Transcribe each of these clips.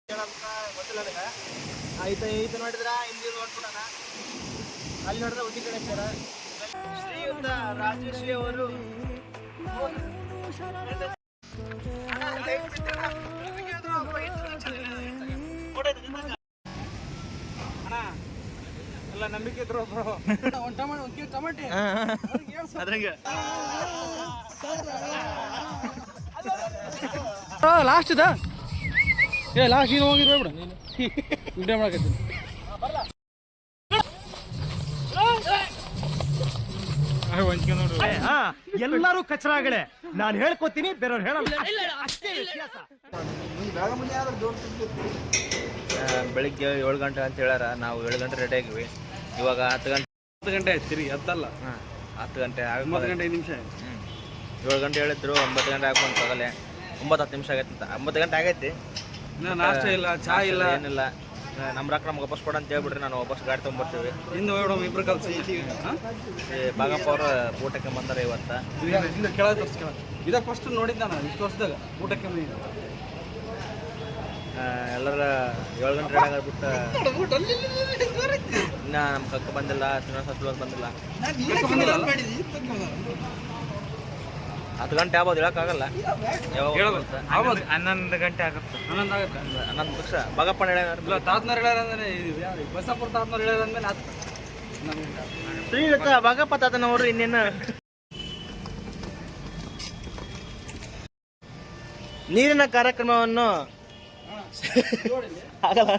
ಗೊತ್ತಿಲ್ಲ ನನಗೆ. ಈತ ನೋಡಿದ್ರ ಇಲ್ಲಿ ನೋಡ್ಬಿಡೋಣ, ಅಲ್ಲಿ ನೋಡಿದ್ರೆ ಉದ್ದಿ ಕಡೆ ಸರ ಶ್ರೀಯುತ ರಾಜೇಶ್ವರಿ ಅವರು ಎಲ್ಲ ನಂಬಿಕೆ ಇದ್ರು ಟಮಾಟೆ ಲಾಸ್ಟ್ ಇದ ಲಾಸ್ಟ್ ಈಗ ಹೋಗಿರ್ಬೇ ಬಿಡ ವಿಡಿಯೋ ಮಾಡಕತ್ತೀನಿ. ಎಲ್ಲರೂ ಕಚರಾಗಳೇ, ನಾನು ಹೇಳ್ಕೊತೀನಿ, ಬೇರೆಯವ್ರು ಹೇಳಲ್ಲ. ಬೆಳಿಗ್ಗೆ 7 ಗಂಟೆ ಅಂತ ಹೇಳ್ಯಾರ. ನಾವು 7 ಗಂಟೆ ರೆಡಿ ಆಗಿವಿ. ಇವಾಗ 10 ಗಂಟೆ ಆಯ್ತು ತಿರುಗಿ ಹತ್ತಲ್ಲ 10 ಗಂಟೆ 9 ಗಂಟೆ 5 ನಿಮಿಷ 7 ಗಂಟೆ ಹೇಳಿದ್ರು 9 ಗಂಟೆ ಆಗ್ಬಂತ ಆಗಲೇ 9-10 ನಿಮಿಷ ಆಗೈತೆ ಅಂತ. 9 ಗಂಟೆ ಆಗೈತಿ. ನಾಷ್ಟ ಇಲ್ಲ, ಚಾ ಇಲ್ಲ, ಏನಿಲ್ಲ. ನಮ್ಮ ರೊಕ್ಕ ನಮ್ಗೆ ವಾಪಸ್ ಕೊಡ ಅಂತ ಹೇಳ್ಬಿಟ್ರಿ, ನಾನು ವಾಪಸ್ ಗಾಡಿ ತೊಗೊಂಡ್ಬರ್ತೀವಿ. ಹಿಂದೆ ಹೋಗ್ಬಿಡೋಣ ಇಬ್ರು ಕಲ್ಸಿ. ಭಾಗಪ್ಪ ಅವರು ಊಟಕ್ಕೆ ಬಂದಾರೆ ಇವತ್ತು. ಇದ ಫಸ್ಟ್ ನೋಡಿದ್ದ ನಾನು ಇಷ್ಟು ವರ್ಷದಾಗ ಊಟಕ್ಕೆ ಎಲ್ಲರ 7 ಗಂಟೆ ರೆಡಿ ಆಗಿಬಿಟ್ಟು ಇನ್ನು ನಮ್ಮ ಕಕ್ಕ ಬಂದಿಲ್ಲ, ಶ್ರೀನಿವಾಸ ಬಂದಿಲ್ಲ. 10 ಗಂಟೆ ಆಗ್ಬೋದು, ಹೇಳೋಕ್ಕಾಗಲ್ಲ. ಯಾವಾಗ 11 ಗಂಟೆ ಆಗುತ್ತೆ. 11 ಪಕ್ಷ ಭಾಗಪ್ಪನ ಹೇಳ್ಯಾರ, ತಾತ್ನವ್ರು ಹೇಳ್ಯಾರಂದ್ರೆ ಬಸಪ್ಪರ ತಾತ್ನವ್ರು ಹೇಳ್ಯಾರಂದ್ರೆ ಶ್ರೀಯುತ ಭಾಗಪ್ಪ ತಾತನವರು ಇನ್ನೇನು ನೀರಿನ ಕಾರ್ಯಕ್ರಮವನ್ನು ಆಗಲ್ಲ.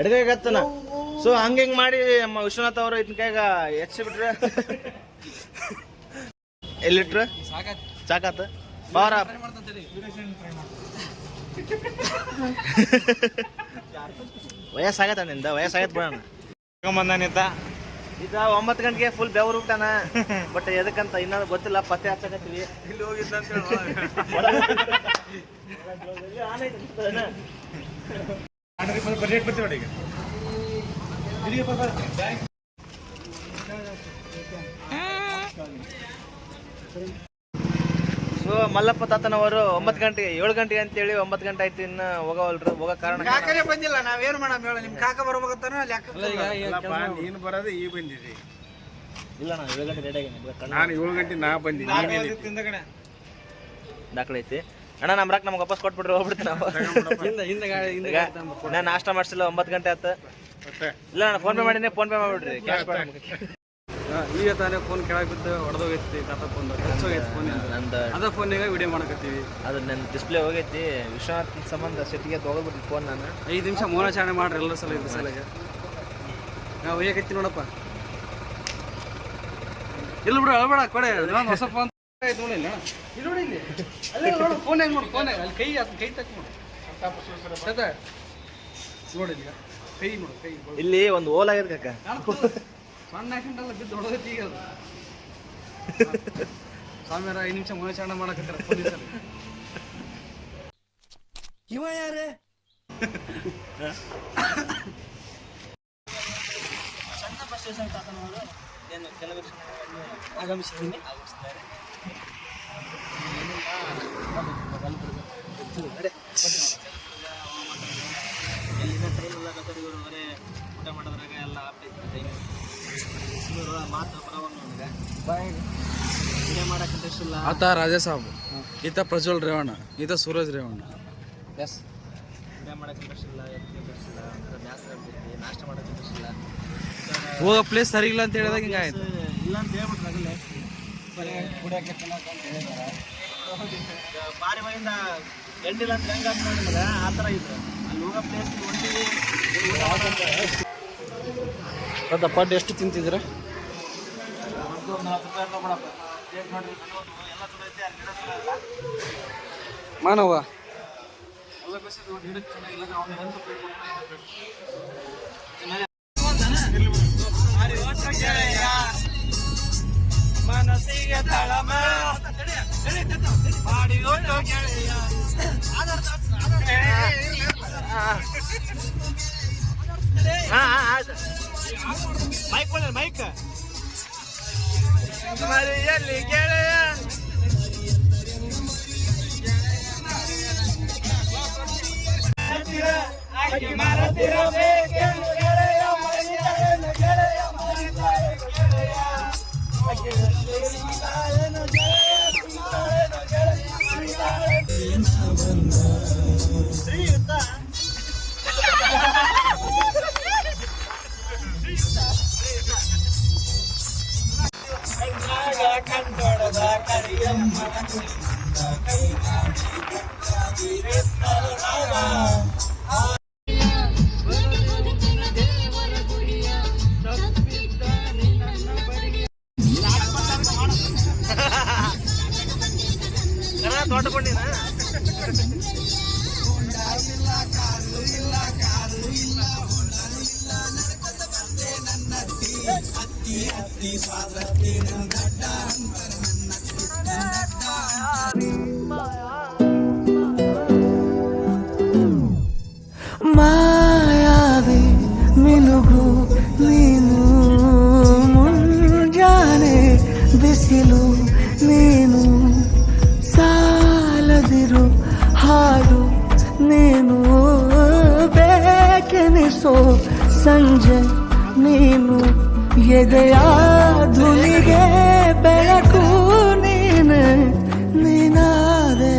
ಎಡಗೈಗತ್ತನ. ಸೊ ಹಂಗೆ ಮಾಡಿ ನಮ್ಮ ವಿಶ್ವನಾಥ್ ಅವರು ಇದನ್ನ ಕೈಗ ಹೆಚ್ಚಿಬಿಟ್ರೆ ಎಲ್ಲಿಟ್ರು ಸಾಕಾತ ಬಾರ. ವಯಸ್ಸಾಗತ್ತ ನಿಂದ, ವಯಸ್ಸಾಗತ್ ಬಿಡೋಣ. ಬಂದಾನಿದ್ದ ಈಗ 9 ಗಂಟೆಗೆ ಫುಲ್ ಬೆವರು ಊಟನ. ಬಟ್ ಎದಕ್ಕಂತ ಇನ್ನೊಂದು ಗೊತ್ತಿಲ್ಲ, ಪತ್ತೆ ಹಚ್ಚಕತ್ತೀವಿ. ಇಲ್ಲಿ ಹೋಗಿದ್ದ ಅಂತ ಬಜೆಟ್ ಬರ್ತೀವಿ ನೋಡಿ. ಸೊ ಮಲ್ಲಪ್ಪ ತಾತನವರು 9 ಗಂಟೆಗೆ 7 ಗಂಟೆಗೆ ಅಂತೇಳಿ 9 ಗಂಟೆ ಆಯ್ತು, ಇನ್ನು ಹೋಗವಲ್ರು. ಹೋಗೋ ಕಾರಣ ಕಾಕನೇ ಬಂದಿಲ್ಲ, ನಾವೇನು ಮಾಡೋಣ ಹೇಳ. ನಿಮ್ಮ ಕಾಕ ಬರ್ಬೇಕಂತಾನ ನೀನು ಬರೋದು ಈಗ ಬಂದಿದ್ದಿ. ಇಲ್ಲ, ನಾನು 7 ಗಂಟೆ ರೆಡಿ ಆಗಿನಿ. ನಾನು 7 ಗಂಟೆ ನಾ ಬಂದಿದ್ದೆ. ದಾಖಲೆ ಐತಿ ಅಣ್ಣ. ನಮ್ಮ ರೊಕ್ಕ ನಮ್ಗೆ ವಾಪಸ್ ಕೊಟ್ಬಿಟ್ರೆ ಹೋಗ್ಬಿಡ್ತೀನಿ ನಾವು. ನಾನು ನಾಷ್ಟ ಮಾಡಿಸಿಲ್ಲ, 9 ಗಂಟೆ ಆಯ್ತು. ಇಲ್ಲ, ನಾನು ಫೋನ್ ಪೇ ಮಾಡೀನಿ, ಫೋನ್ ಪೇ ಮಾಡ್ಬಿಡ್ರಿ. ಕ್ಯಾಶ್ ಈಗ ತಾನೇ ಫೋನ್ ಕೆಳಗೆ ಬಿದ್ದು ಹೊಡೆದೋಗೈತಿ. ತಾತ ಫೋನ್ ಹೆಚ್ಚೋಗೈತಿ. ಫೋನ್ ನಂದು ಅದ ಫೋನಿಗೆ ವಿಡಿಯೋ ಮಾಡಕತ್ತೀವಿ. ಅದು ನನ್ನ ಡಿಸ್ಪ್ಲೇ ಹೋಗೈತಿ. ವಿಶ್ವನಾಥ್ ಸಂಬಂಧ ಸಿಟ್ಟಿಗೆ ತೊಗೊಳ್ಬಿಟ್ಟು ಫೋನ್ ನಾನು 5 ನಿಮಿಷ ಮೌನಾಚರಣೆ ಮಾಡ್ರಿ ಎಲ್ಲ ಸಲ. ಇದ್ರ ಸಲಗೆ ನಾವು ಹೇಗೈತಿ ನೋಡಪ್ಪ. ಇಲ್ಲ ಬಿಡು, ಅಳ್ಬೇಡ, ಕೊಡೆ ಹೊಸ ಫೋನ್ ಆಯ್ತು. ನೋಡಿ ಇಲ್ಲಿ ನೋಡಿ, ಇಲ್ಲಿ ಅಲ್ಲೇ ನೋಡು ಫೋನಾಗ ನೋಡು. ಫೋನಾಗ ಅಲ್ಲಿ ಕೈ ತಕ್ಕ ನೋಡು. ನೋಡಿ ಈಗ ಕೈ ನೋಡು, ಕೈ ಇಲ್ಲಿ ಒಂದು ಓಲ್ ಆಗಿದೆ ಕಕ್ಕ. ಸಣ್ಣ ಹಾಕೊಂಡಲ್ಲ ಬಿದ್ದು ಹೊಡೆದೈತಿ ಈಗ ಅದು. ಸ್ವಾಮಿಯರ 5 ನಿಮಿಷ ಮೌನಾಚರಣೆ ಮಾಡಕತ್ತಾರ ಪೊಲೀಸರು. ಇವ ಯಾರೇ ಆಗಮಿಸಿದ್ದೀನಿ. ಎಲ್ಲಿಂದ ಟ್ರೈನ್ ಎಲ್ಲ ಬರೀ ಊಟ ಮಾಡೋದ್ರಾಗ ಎಲ್ಲ ಆಗ್ತೈತಿ ಟೈಮ್. ಮಾತ್ರ ಬರೋವನು ನನಗೆ ವಿಡಿಯೋ ಮಾಡಕ್ಕೆ ಇಂಟ್ರೆಸ್ಟ್ ಇಲ್ಲ. ಆತ ರಾಜಾ ಸಾಬ್, ಈತ ಪ್ರಜ್ವಲ್ ರೇವಣ್ಣ, ಈತ ಸೂರಜ್ ರೇವಣ್ಣ. ಎಸ್, ವಿಡಿಯೋ ಮಾಡಕ್ಕೆ ಇಂಟ್ರೆಸ್ಟ್ ಇಲ್ಲ, ಎದಕ್ಕೆ ಇಂಟ್ರೆಸ್ಟ್ ಇಲ್ಲ, ಬ್ಯಾಸರ ಆಗ್ತೈತಿ. ನಾಷ್ಟ ಮಾಡಕ್ಕೆ ಇಂಟ್ರೆಸ್ಟ್ ಇಲ್ಲ. ಹೋಗೋ ಪ್ಲೇಸ್ ಸರಿ ಇಲ್ಲ ಅಂತ ಹೇಳಿದಾಗ ಹಿಂಗೆ ಆಯ್ತು. ಇಲ್ಲ ಅಂತ ಹೇಳ್ಬಿಟ್ರೆ ಆಗಲೇ ಕುಡಿಯೋಕೆ ಚೆನ್ನಾಗಿ ಅಂತ ಹೇಳಿದಾರೆ. ಬಾರಿ ಬಾಯಿಂದ ಎಂಡಿಲ್ಲ ಅಂತ ಹೆಂಗೆ ಅಂತ ಮಾಡಿದ್ರೆ ಆ ಥರ ಇದ್ರು. ಅಲ್ಲಿ ಹೋಗೋ ಪ್ಲೇಸ್ ಹೊಂಟಿವಿ. ಪಡ್ಡು ಎಷ್ಟು ತಿಂತಿದ್ರೆ? ಒಂದು 10 ರೂಪಾಯಿ ನೋಡಪ್ಪ. ನೋಡ್ರಿ, ಎಲ್ಲ ಚಲೋ ಐತೆ. ಅಲ್ಲಿ ಗಿಡ ಚಲೋ ಇಲ್ಲ. ಮಾನವ ಎಲ್ಲ ಬೇಸಿದ್ದು ಗಿಡ ಚೆನ್ನಾಗಿಲ್ಲ. ಅವ್ನು 10 ರೂಪಾಯಿ ಕೊಡ್ಬೇಕು. ಮನಸ್ಸಿಗೆ ತಳಮ ಮಾಡಿ ಹೊಟ್ಟು ಗೆಳೆಯ. ಮೈಕ್ ಕೊಡ, ಮೈಕ್ ಮರಿಯಲ್ಲಿ ಗೆಳೆಯ ಮರೆತಿರಬೇಕೆಂದು ಗೆಳೆಯ ಮರೆತಿರಬೇಕೆಂದು ಗೆಳೆಯ ಮರೆತಿರಬೇಕೆಂದು ಗೆಳೆಯ ಸೀತಾಳೇನು ಗೆಳೆಯ ಸೀತಾಳೇನು ಗೆಳೆಯ ಸೀತಾಳೇನು ಶ್ರೀಯುತ ಕಂಡೊಡದ ಕರಿಯಮ್ಮನ ಕುರಿತ ಕೈಗಾಡಿ ತೋಟಕೊಂಡಿನ ಮಾಯಾವಿ ಮಿನುಗು ನೀನು ಮುಂಜಾನೆ ಬಿಸಿಲು ನೀನು ಸಾಲದಿರು ಹಾಡು ನೀನು ಬೇಕೆನಿಸೋ ಸಂಜೆ ನೀನು ಎದೆಯ ಧುನಿಗೆ ಬೆಳಕು ನೀನು ನೀನಾದೆ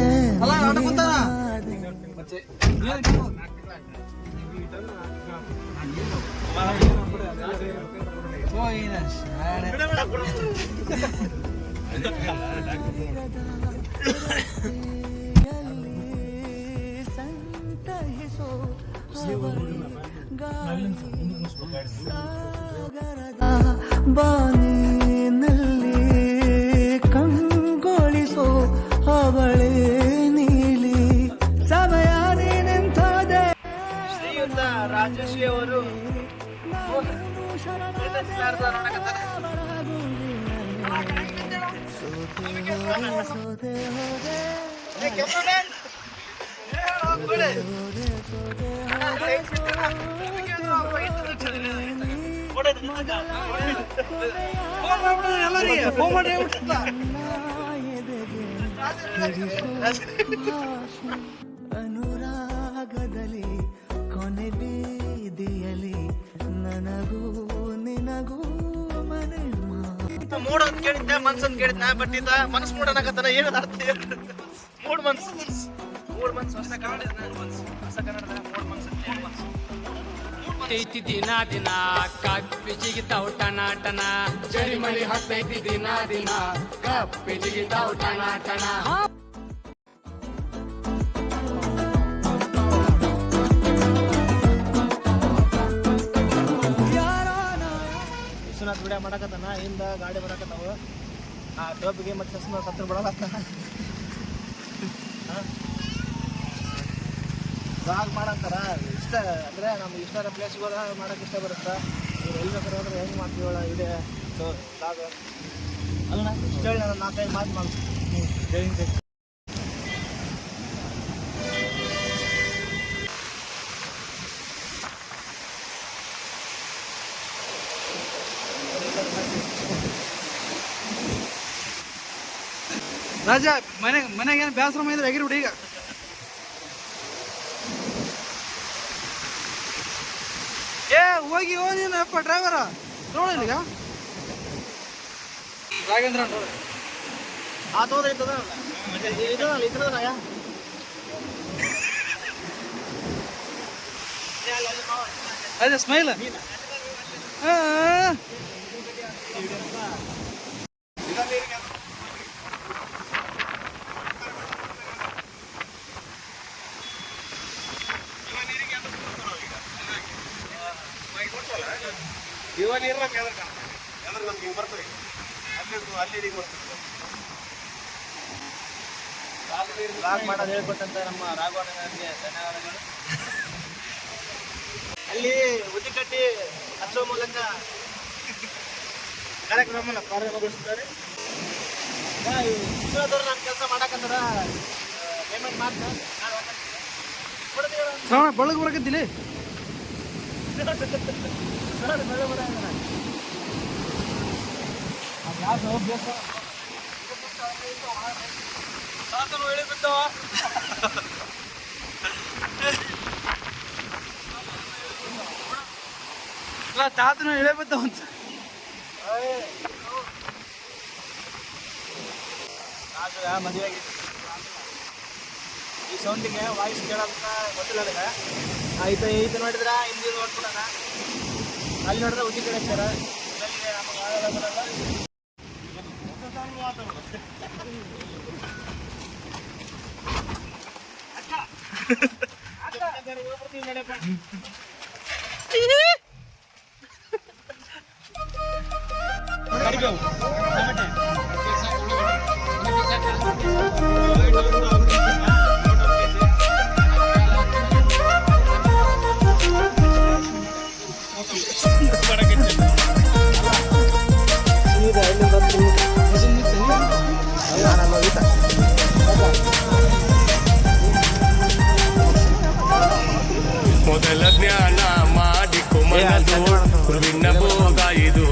ಸಂತಹಿಸೋ ಸಾಗರದ ಬಾನಿನಲ್ಲಿ ಕಂಗೊಳಿಸೋ ಅವಳೇ ನೀಲಿ ಸಮಯ ನಿಂತದೆ. ಶ್ರೀಯುತ ರಾಜಶ್ರೀ ಅವರು ಅನುರಾಗದಲ್ಲಿ ಕೊನೆ ಬೀದಿಯಲ್ಲಿ ನನಗೂ ನಿನಗೂ ಮನೆ ಮೂಡ್ ಅಂತ ಕೇಳಿದ್ದೆ ಮನ್ಸ್ ಅಂತ ಕೇಳಿದ್ನ ಬಟ್ ಇದ ಮನ್ಸ್ ಮೂಡ್ ಅನ್ನಕತ್ತಾನ ಏನದ ಅರ್ಥ ಮೂಡ್ ಮನ್ಸ್ ಹೊಸ ಕನ್ನಡ ಹೊಸ ಕನ್ನಡದ ಮೂಡ್ ಮನ್ಸ್ ಹತ್ತೈತಿ ದಿನ ದಿನ ಕಪ್ಪಿ ಜಿಗಿತಾವ್ ಟನ ಟನ ಚಳಿಮಳಿ ಹತ್ತೈತಿ ದಿನ ದಿನ ಕಪ್ಪಿ ಜಿಗಿತಾವ್ ಟನ ಟನ ವಿಶ್ವನಾಥ್ ವಿಡಿಯೋ ಮಾಡಕತ್ತಾನ ಹಿಂದ ಗಾಡಿ ಬರಕತ್ತಾವ ಆ ಟೋಪಿಗೆ ಮತ್ತೆ ಚಸ್ಮಾ ಸತ್ರ ಬಿಡಕತ್ತಾನ ಬ್ಲಾಗ್ ಮಾಡಂತಾರ ಇಷ್ಟ ಅಂದರೆ ನಮ್ಗೆ ಇಷ್ಟ ಪ್ಲೇಸ್ಗಳು ಮಾಡೋಕೆ ಇಷ್ಟ ಬರುತ್ತೆ ನೀವು ಎಲ್ಲಿ ಬೇಕಾದ್ರೆ ಹೋದ್ರೆ ಹೆಂಗೆ ಮಾಡ್ತೀವಲ್ಲ ಇದೆ ಸೊ ಬ್ಲಾಗ್ ಅಲ್ಲ ಇಷ್ಟ ಹೇಳಿ ನಾನು 4-5 ಮಾತು ಮಾಡ್ತೀನಿ. ರಾಜ ಮನೆಗೆ ಏನು ಬ್ಯಾಸರ ಮಾಡಿದ್ರೆ ಆಗಿರ್ಬಿಡಿ ಈಗ ಹೋಗಿ ನೀನಪ್ಪ ಡ್ರೈವರ ನೋಡಿಲ್ಲ ಈಗ ರಾಘೇಂದ್ರ ನೋಡಿ ಆತೋದ್ರೆ ಇದ್ದದಲ್ಲ ಇದ್ದದಲ್ಲ ಯಾ ಅದೇ ಸ್ಮೈಲ್ ಬ್ಲಾಗ್ ಮಾಡೋದು ಹೇಳ್ಕೊಟ್ಟಂತ ನಮ್ಮ ರಾಘವನಿಗೆ ಧನ್ಯವಾದಗಳು. ಅಲ್ಲಿ ಉದ್ದಿಕಟ್ಟಿ ಹಚ್ಚುವ ಮೂಲಕ ಕಾರ್ಯಕ್ರಮನ ಪ್ರಾರಂಭಗೊಳಿಸಿದ್ದಾರೆ. ವಿಶ್ವದವ್ರು ನನ್ನ ಕೆಲಸ ಮಾಡಕತ್ತಾರ ಪೇಮೆಂಟ್ ಮಾಡ್ತಾರೆ ಬೆಳಗ್ಗೆ ಬರಕತ್ತಿಲ್ಲ ತಾತನ ಇಳೆ ಬತ್ತ ಅಂತ ಮದುವೆ ಈ ಸೌಂಡಿಗೆ ವಾಯ್ಸ್ ಕೇಳೋದನ್ನ ಗೊತ್ತಿಲ್ಲ ನನಗೆ ಈತ ನೋಡಿದ್ರ ಹಿಂದಿ ನೋಡ್ಬಿಡೋಣ ಅಲ್ಲಿ ನೋಡಿದ್ರೆ ಉದ್ದಿ ಕಡೆ ಸರ ನಮಗೆ ಆಗಲ್ಲ ಬರಲ್ಲ ಮೊದಲ ಜ್ಞಾನ ಮಾಡಿಕೊ ಮನದು ಗುರುವಿನ ಭೋಗ ಇದು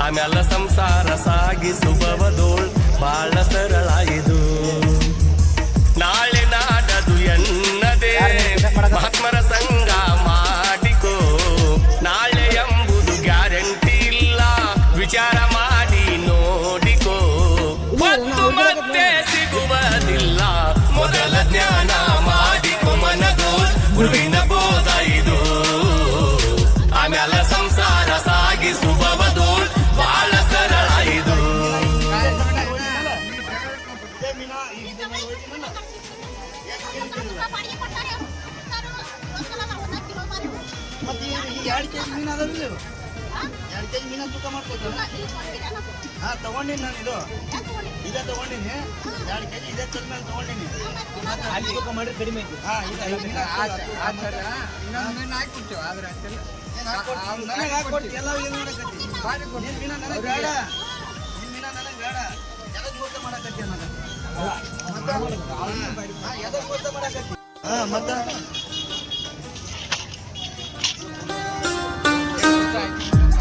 ಆಮ್ಯಾಲ ಸಂಸಾರ ಸಾಗಿಸುವವದೋಳ್ ಬಾಳ ಸರಳ ಇದು ನಾಳೆ ನಾಡದು ಎನ್ನದೇ ಮಹಾತ್ಮರ ಸಂಘ ಮಾಡಿಕೋ ನಾಳೆ ಎಂಬುದು ಗ್ಯಾರಂಟಿ ಇಲ್ಲ ವಿಚಾರ ಮಾಡಿ ನೋಡಿಕೋ ಮತ್ತು ಮತ್ತೆ ಸಿಗುವುದಿಲ್ಲ ಮೊದಲ ಜ್ಞಾನ ಮಾಡಿಕೊ ಮನದು ಗುರುವಿನ ಬೋಧ ಇದು ಆಮ್ಯಾಲ ಸಂಸಾರ ಸಾಗಿಸುವವದೋಳ್ ಬಾಳ ಸರಳ ಇದು ಮತ್ತೆ ಈ 2 ಕೆಜಿ ಮೀನು ಅದಾವಿಲ್ಲ 2 ಕೆಜಿ ಮೀನ ತೂಕ ಮಾಡ್ಕೊತೀನಿ ತಗೊಂಡಿನಿ ನಾನು ಇದೇ ತಗೊಂಡಿನಿ 2 ಕೆಜಿ ಇದೇ ಚಲ್ ಮೇಲೆ ತಗೊಂಡಿನಿ ಅಲ್ಲಿ ತೂಕ ಮಾಡಿದ್ರೆ ಕಡಿಮೆ ಐತಿ ನನಗೆ ಹಾಕೊಡ್ತಿ ಎಲ್ಲ ಏನು ಮಾಡಕತ್ತಿ ನಿನ್ನ ಮೀನ ನನಗೆ ಬೇಡ ಎಲ್ಲ ಜೋತ ಮಾಡಕತ್ತಿ ಎದ ಜೋತ ಮಾಡಕತ್ತಿ ಮತ್ತೆ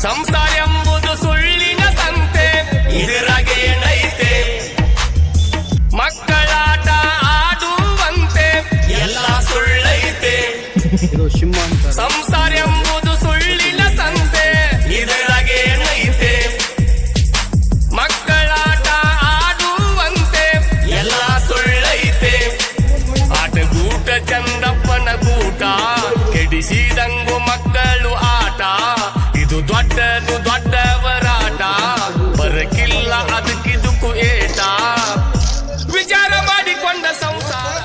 ಸಂಸಾರ ಎಂಬುದು ಸುಳ್ಳಿನ ಸಂತೆ ಇದರಾಗೆ ಏನೈತೆ ಮಕ್ಕಳಾಟ ಆಡುವಂತೆ ಎಲ್ಲ ಸುಳ್ಳೈತೆ ಸಂಸಾರ ಎಂಬುದು ಸುಳ್ಳಿನ ಸಂತೆ ಇದರಾಗೆ ಏನೈತೆ ಮಕ್ಕಳಾಟ ಆಡುವಂತೆ ಎಲ್ಲ ಸುಳ್ಳೈತೆ ಆಟಗೂಟ ಚಂದಪ್ಪನ ಗೂಟ ಕೆಡಿಸಿದಂಗು ಮಕ್ಕಳು ಆಟ ಇದು ದೊಡ್ಡದು ದೊಡ್ಡವರಾಟ ಬರಕಿಲ್ಲ ಅದಕ್ಕಿದಕ್ಕೂ ಏಟ ವಿಚಾರ ಮಾಡಿಕೊಂಡ ಸಂಸಾರ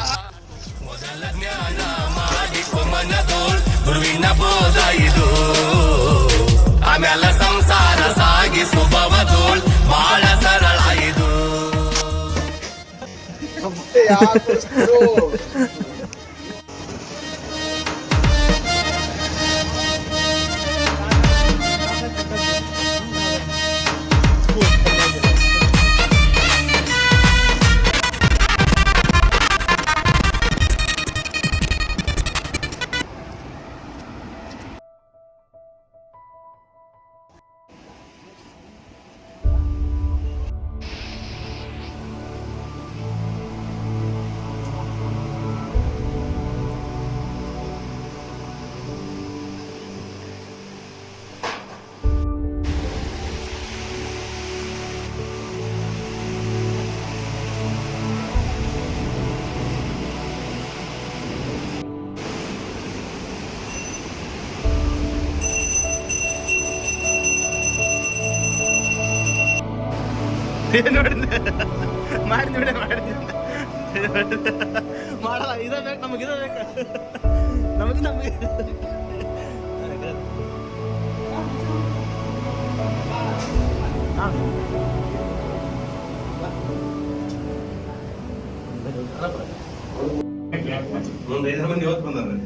ಮೊದಲ ಜ್ಞಾನ ಮಾಡಿಕೊ ಮನದೋಳ್ ಗುರುವಿನ ಬೋಧ ಇದು ಆಮ್ಯಾಲ ಸಂಸಾರ ಸಾಗಿಸುವವದೋಳ್ ಬಾಳ ಸರಳ ಇದು ಮಾಡಿದ್ಬಿಡೆ ಮಾಡಲ್ಲ ಇದೇ ಬೇಕು ನಮಗೆ ಇದೇ ಬೇಕು ನಮಗೆ ಒಂದು 5 ಮಂದಿ ಇವತ್ತು ಬಂದಾರೆ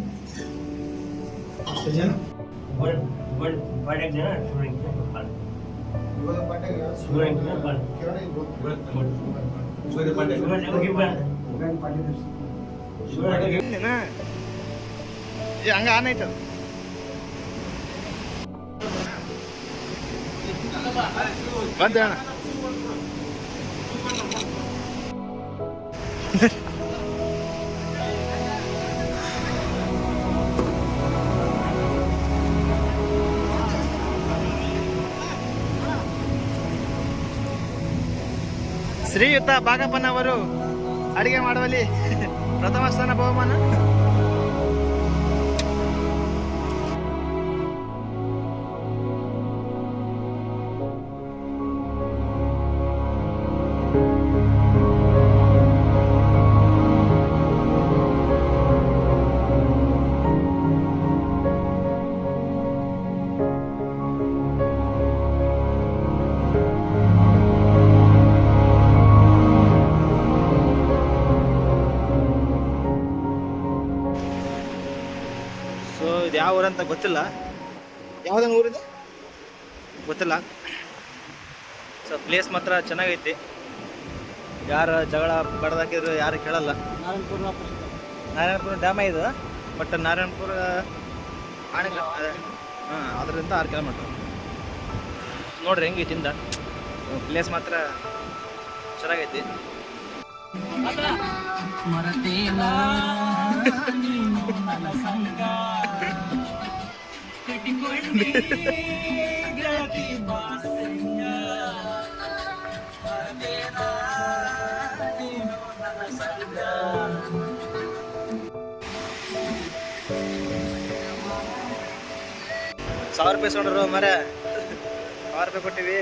ಹಂಗ ಆನೈತದ ಬಂದ ಅಣ್ಣ ಶ್ರೀಯುತ ಭಾಗಪ್ಪನವರು ಅಡಿಗೆ ಮಾಡುವಲ್ಲಿ ಪ್ರಥಮ ಸ್ಥಾನ ಬಹುಮಾನ. ಸೊ ಇದು ಯಾವ ಊರಂತ ಗೊತ್ತಿಲ್ಲ, ಯಾವುದಂಗೆ ಊರಿದೆ ಗೊತ್ತಿಲ್ಲ. ಸೊ ಪ್ಲೇಸ್ ಮಾತ್ರ ಚೆನ್ನಾಗೈತಿ. ಯಾರು ಜಗಳ ಬಡ್ದಾಕಿದ್ರು ಯಾರು ಕೇಳಲ್ಲ. ನಾರಾಯಣಪುರ ಡ್ಯಾಮ ಇದು, ಬಟ್ ನಾರಾಯಣಪುರ ಆಣೆ ಹಾಂ ಅದರಿಂದ 6 ಕಿಲೋಮೀಟ್ರ್. ನೋಡ್ರಿ ಹೆಂಗೈತಿಂದ ಪ್ಲೇಸ್ ಮಾತ್ರ ಚೆನ್ನಾಗೈತಿ. ₹1000 ಸೊಂಡ್ರು ಮರ, ₹1000 ಕೊಟ್ಟಿವಿ.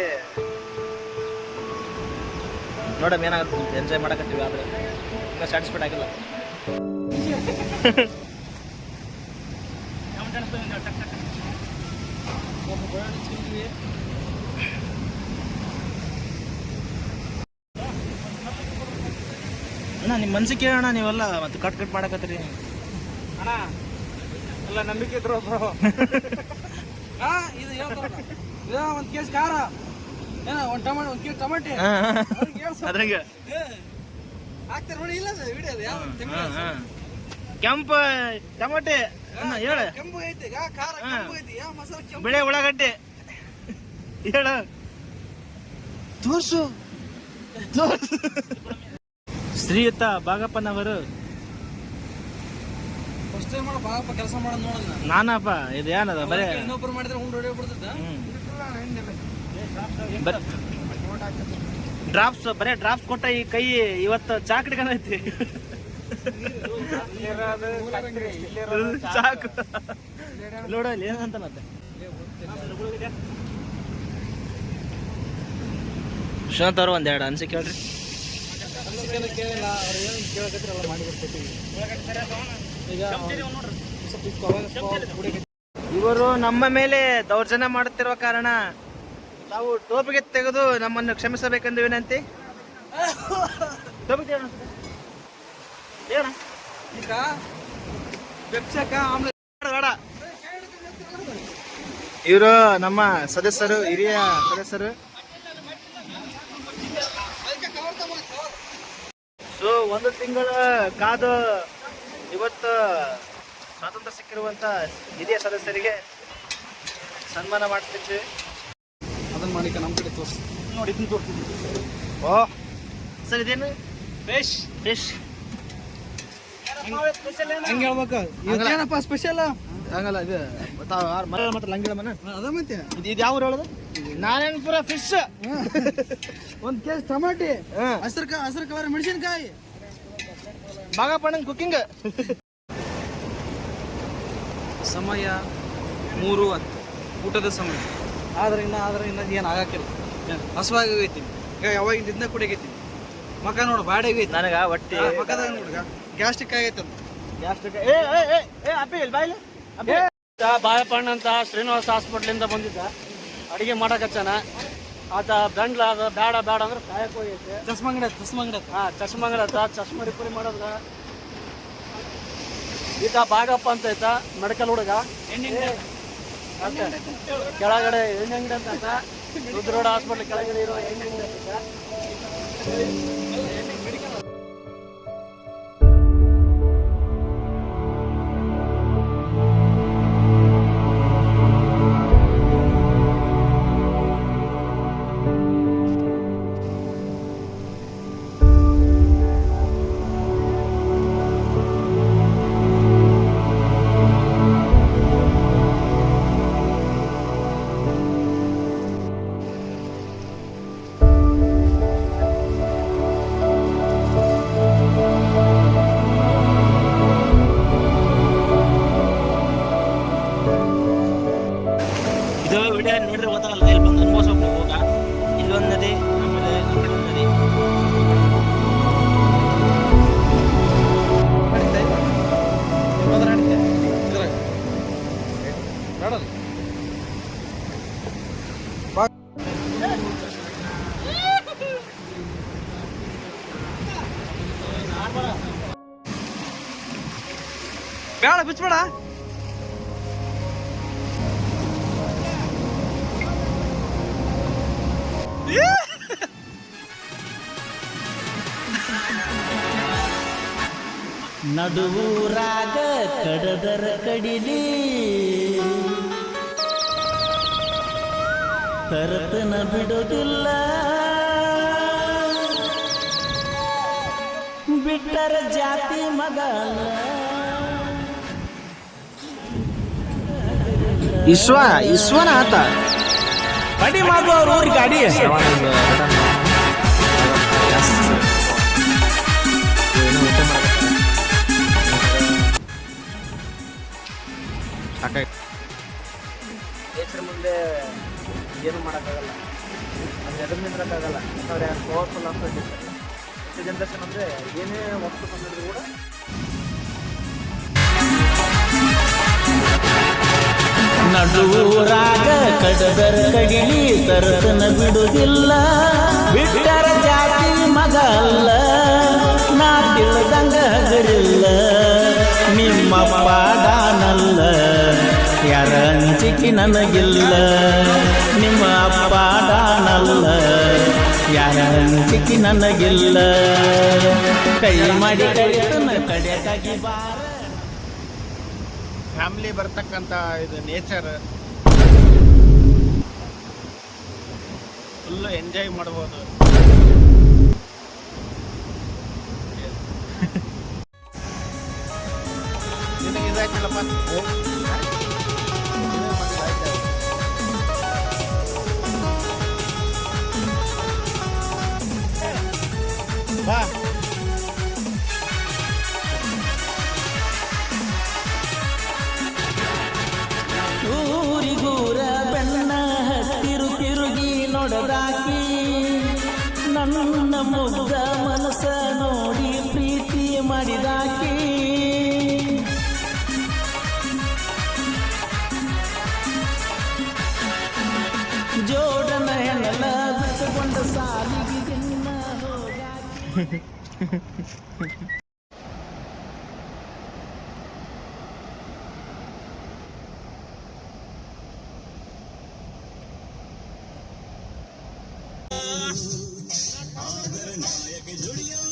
ನೋಡಮ್ ಏನಾಗುತ್ತೆ, ಎಂಜಾಯ್ ಮಾಡಕತ್ತೀವಿ. ಆದರೆ ಇನ್ನೂ ಸ್ಯಾಟಿಸ್ಫೈಡ್ ಆಗಿಲ್ಲ. ಅಣ್ಣ ನಿಮ್ಮ ಮನ್ಸಿಗೆ ಕೇಳೋಣ, ನೀವೆಲ್ಲ ಮತ್ತೆ ಕಟ್ ಮಾಡಕತ್ತೀರಿ ಅಣ್ಣ. ಎಲ್ಲ ನಂಬಿಕೆ ಇದ್ರು ಬ್ರೋ. ಇದು ಹೇಳ್ತಾರಲ್ಲ, ಒಂದು ಕೇಸ್ ಖಾರ, ಒಂದು ಟೊಮೆಟೊ, ಒಂದು ಕೇಸ್ ಟೊಮೆಟೆ ಅದ್ರಂಗೆ ಹಾಕ್ತಾರೆ ನೋಡಿ. ಇಲ್ಲ ವಿಡಿಯೋ ಯಾವ ಕೆಂಪು ಟೊಮೆಟೆ ಹೇಳ, ಕೆಂಪು ಐತಿ, ಖಾರ ಕೆಂಪು ಐತಿ, ಯಾವ ಮಸಾಲೆ ಕೆಂಪು, ಬಿಳೆ ಉಳ್ಳಾಗಡ್ಡೆ ಹೇಳ, ತೋರ್ಸು. ಶ್ರೀಯುತ ಭಾಗಪ್ಪನವರು ಫಸ್ಟ್ ಟೈಮ್ ಬಾಗಪ್ಪ ಕೆಲಸ ಮಾಡೋದು ನೋಡಿದ ನಾನಪ್ಪ. ಇದು ಏನದ ಬರೇ ಇನ್ನೊಬ್ರು ಮಾಡಿದ್ರೆ ಉಂಡು ಹೊಡೆ ಬಿಡ್ತದ. ಡ್ರಾಪ್ಸ್, ಬರೇ ಡ್ರಾಪ್ಸ್ ಕೊಟ್ಟ ಈ ಕೈ ಇವತ್ತು ಚಾಕಡಿ ಕಾಣೈತಿ. ಚಾಕು ನೋಡಲ್ಲಿ ಏನಂತ ಮತ್ತೆ ಶ್ರೀನಾಥ್ ಅವರು ಒಂದೆರಡು ಅನ್ಸಿಕೆ ಹೇಳ್ರಿ. ಕೇಳಿಲ್ಲ, ಅವ್ರು ಏನು ಕೇಳಕತ್ತಿರಲ್ಲ ಮಾಡಿಬಿಡ್ತೀವಿ. ಈಗ ಇವರು ನಮ್ಮ ಮೇಲೆ ದೌರ್ಜನ್ಯ ಮಾಡುತ್ತಿರುವ ಕಾರಣ ತಾವು ಟೋಪಿಗೆ ತೆಗೆದು ನಮ್ಮನ್ನು ಕ್ಷಮಿಸಬೇಕೆಂದು ವಿನಂತಿ. ಈಗ ಬೆಪ್ಸಕ ಆಮ್ಲೆ ಇವರು ನಮ್ಮ ಸದಸ್ಯರು, ಹಿರಿಯ ಸದಸ್ಯರು. ಸೊ 1 ತಿಂಗಳ ಕಾದು ಇವತ್ತು ಸ್ವಾತಂತ್ರ್ಯ ಸಿಕ್ಕಿರುವಂಥ ಹಿರಿಯ ಸದಸ್ಯರಿಗೆ ಸನ್ಮಾನ ಮಾಡ್ತಿದ್ವಿ. ಅದನ್ನ ಮಾಡಿಕ ನಮ್ಮ ಕಡೆ ತೋರಿಸಿ ನೋಡಿ, ಇದನ್ನು ತೋರಿಸ್ತಿದ್ವಿ. ಓ ಸರ್, ಇದೇನು ಫಿಶ್? ಹಂಗೆ ಹೇಳ್ಬೇಕು. ಏನಪ್ಪ ಸ್ಪೆಷಲ್ ಹಂಗಲ್ಲ, ಇದು ಮತ್ತೆ ಲಂಗಿಳ ಮನ ಅದ ಮತ್ತೆ. ಇದು ಯಾವ ಊರು ಹೇಳೋದು? ನಾರಾಯಣಪುರ ಫಿಶ್. ಒಂದು ಕೇಸ್ ಟೊಮಾಟಿ, ಹಸಿರು ಕಲರ್ ಮೆಣಸಿನ್ಕಾಯಿ. ಭಾಗಪ್ಪಣ್ಣನ ಕುಕ್ಕಿಂಗ್. ಸಮಯ 3:10 ಊಟದ ಸಮಯ. ಆದ್ರೆ ಇನ್ನ ಏನು ಆಗಾಕಿಲ್ಲ. ಹಸುವಾಗಿ ಹೋಗೈತಿ ಈಗ, ಯಾವಾಗಿಂದ ಇದನ್ನ ಕುಡಿಯಕೈತಿ. ಮಕ ನೋಡು ಬಾಡಿಗೆ ನನಗ ಹೊಟ್ಟಿ ಮಕದಾಗ ನೋಡ್ಗ ಗ್ಯಾಸ್ಟ್ರಿಕ್ ಆಗೈತಂತ. ಬಾಯಪ್ಪಣ್ಣ ಅಂತ ಶ್ರೀನಿವಾಸ ಹಾಸ್ಪಿಟ್ಲಿಂದ ಬಂದಿದ್ದ, ಅಡಿಗೆ ಮಾಡಕಚ್ಚಾನ. ಆತ ಬೆಂಡ್ಲ ಅದ, ಬೇಡ ಅಂದ್ರೆ ಕಾಯಕ್ಕೆ ಹೋಗೈತೆ. ಚಸ್ಮಂಗಡ ಚಸ್ಮಂಗಡ ಚಸ್ಮ ರಿಪೇರಿ ಮಾಡೋದ. ಈತ ಬಾಗಪ್ಪ ಅಂತ ಐತ, ಮೆಡಿಕಲ್ ಹುಡುಗ. ಕೆಳಗಡೆ ಎಣ್ಣೆ ಅಂಗಡಿ ಅಂತ ರುದ್ರೋಡ ಹಾಸ್ಪಿಟ್ಲ್ ಕೆಳಗಡೆ ಇರೋ ಎಣ್ಣೆ ಅಂಗಡಿ ಅಂತ. ಬೇಡ ಬಿಚ್ಬೇಡ. ನಡುವೂರಾಗ ಕಡದರ ಕಡಿಲಿ ತರತನ ಬಿಡೋದಿಲ್ಲ, ಬಿಟ್ಟರ ಜಾತಿ ಮಗಲ್ಲ. ವಿಶ್ವನಾಥ ಕಡಿ ಮಾಡುವವ್ರು ಊರಿಗೆ ಗಾಡಿ ನೇಚರ್ ಮುಂದೆ ಏನು ಮಾಡೋಕ್ಕಾಗಲ್ಲ, ಅದು ಎದುರು ನಿಂದ್ರಕ್ಕಾಗಲ್ಲ. ಯಾಕಂದರೆ ಪವರ್ಫುಲ್ ಅಂತ ನೆಕ್ಸ್ಟ್ ಜನ್ರೇಷನ್ ಅಂದರೆ ಏನೇ ವಸ್ತು ಬಂದಿದ್ರು ಕೂಡ ನಡುವೂರಾಗ ಕಡದರ ಕಡಿಲಿ ತರತನ ಬಿಡುವುದಿಲ್ಲ, ಬಿಟ್ಟರ ಜಾತಿ ಮಗ ಅಲ್ಲ. ನಾ ತಿಳಿದಂಗ ಹಗರಿಲ್ಲ, ನಿಮ್ಮ ಪಾಡಾನಲ್ಲ, ಯಾರ ಅಂಜಿಕೆ ನನಗಿಲ್ಲ. ನಿಮ್ಮ ಪಾಡಾನಲ್ಲ, ಯಾರ ಅಂಜಿಕೆ ನನಗಿಲ್ಲ. ಕೈ ಮಾಡಿ ಕಡಿತನ ಕಡೆಯಾಗಿ ಬಾರ. ಫ್ಯಾಮಿಲಿ ಬರ್ತಕ್ಕಂಥ ಇದು ನೇಚರ್ ಫುಲ್ಲು ಎಂಜಾಯ್ ಮಾಡ್ಬೋದು. ನಿನಗೆ ಇದಾಯ್ತಲ್ಲಪ್ಪ ಬಾ. ಊರಿಗೂರ ಬೆನ್ನ ಹತ್ತಿರು ತಿರುಗಿ ನೋಡದಾಕಿ, ನನ್ನ ಮುಗ್ಧ ಮನಸ್ಸ ನೋಡಿ ಪ್ರೀತಿ ಮಾಡಿದಾಕಿ. ಜೋಡನ ಹೆಣಲ ಬಿಟ್ಟುಕೊಂಡ ಸಾಲಿಗೆ ಜನ್ನ ಹೋಗಾಕಿ.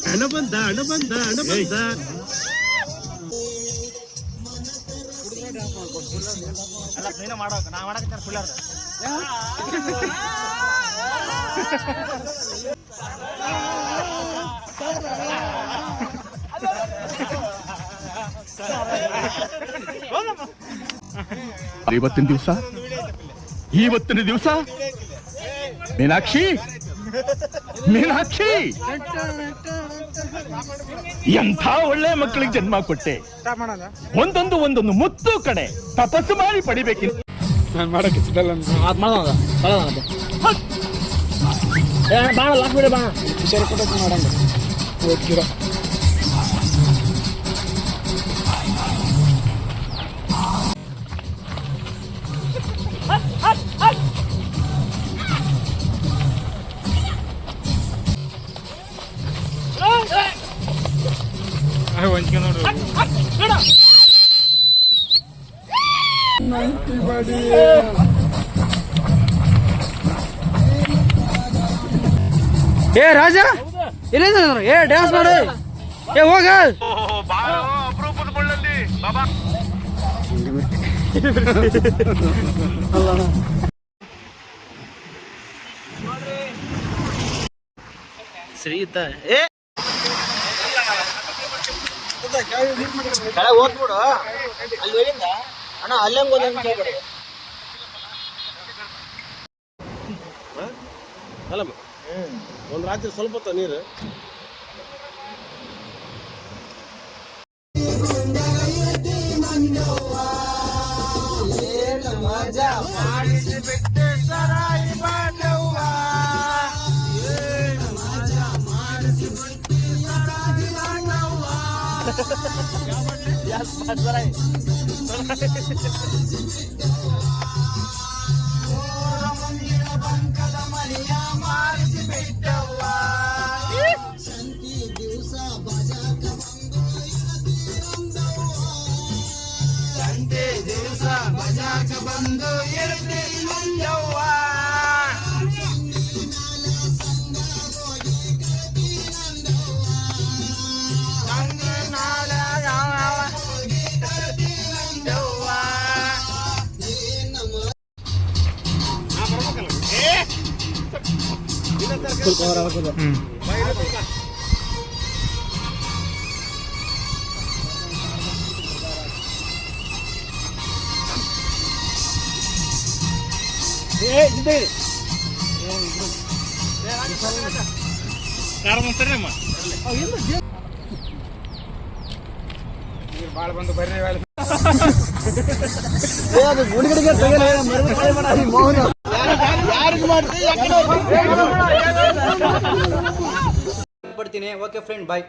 ಹಣ ಬಂದ ಅಲ್ಲ ನೀನು ಮಾಡೋಕ ನಾ ಮಾಡಕ್ಕೆ ಫುಲ್ಲರ್ದ ಇವತ್ತಿನ ದಿವಸ ಮೀನಾಕ್ಷಿ ಎಂಥ ಒಳ್ಳೆ ಮಕ್ಕಳಿಗೆ ಜನ್ಮ ಕೊಟ್ಟೆ. ಒಂದೊಂದು ಮುತ್ತು ಕಡೆ ತಪಸ್ಸು ಮಾಡಿ ಪಡಿಬೇಕಿಲ್ಲ. ನಾನು ಮಾಡಕ್ಕೆ ಇಷ್ಟಲ್ಲ ಬಾಣ ಲಾಕ್ ಬಿಡಿ ಬಾಣ ಹುಷಾರು ಕೊಟ್ಟು ಮಾಡೋಣ ಓದ್ಕಿರೋ. ಏ ರಾಜ ಎಲ್ಲಿಂದ ಏ ಡ್ಯಾನ್ಸ್ ಮಾಡು, ಏ ಹೋಗ. ಶ್ರೀಯುತ ಏ ಕೆಳಗೆ ಓದ್ಬಿಡು. ಅಲ್ಲಿ ಹೇಳಿಂದ ಅಣ್ಣ ಅಲ್ಲಂಗೆ ಒಂದೊಂದು ಕೇಳ್ಬೇಡಿ. ಅಲ್ಲಮ್ಮ ಒಂದು ರಾತ್ರಿ ಸ್ವಲ್ಪ ಹೊತ್ತು ನೀರು ಸಂತಿ ದಿವಸ ಬಾಜಾಕ ಪಡ್ತೀನಿ. ಓಕೆ ಫ್ರೆಂಡ್, ಬಾಯ್.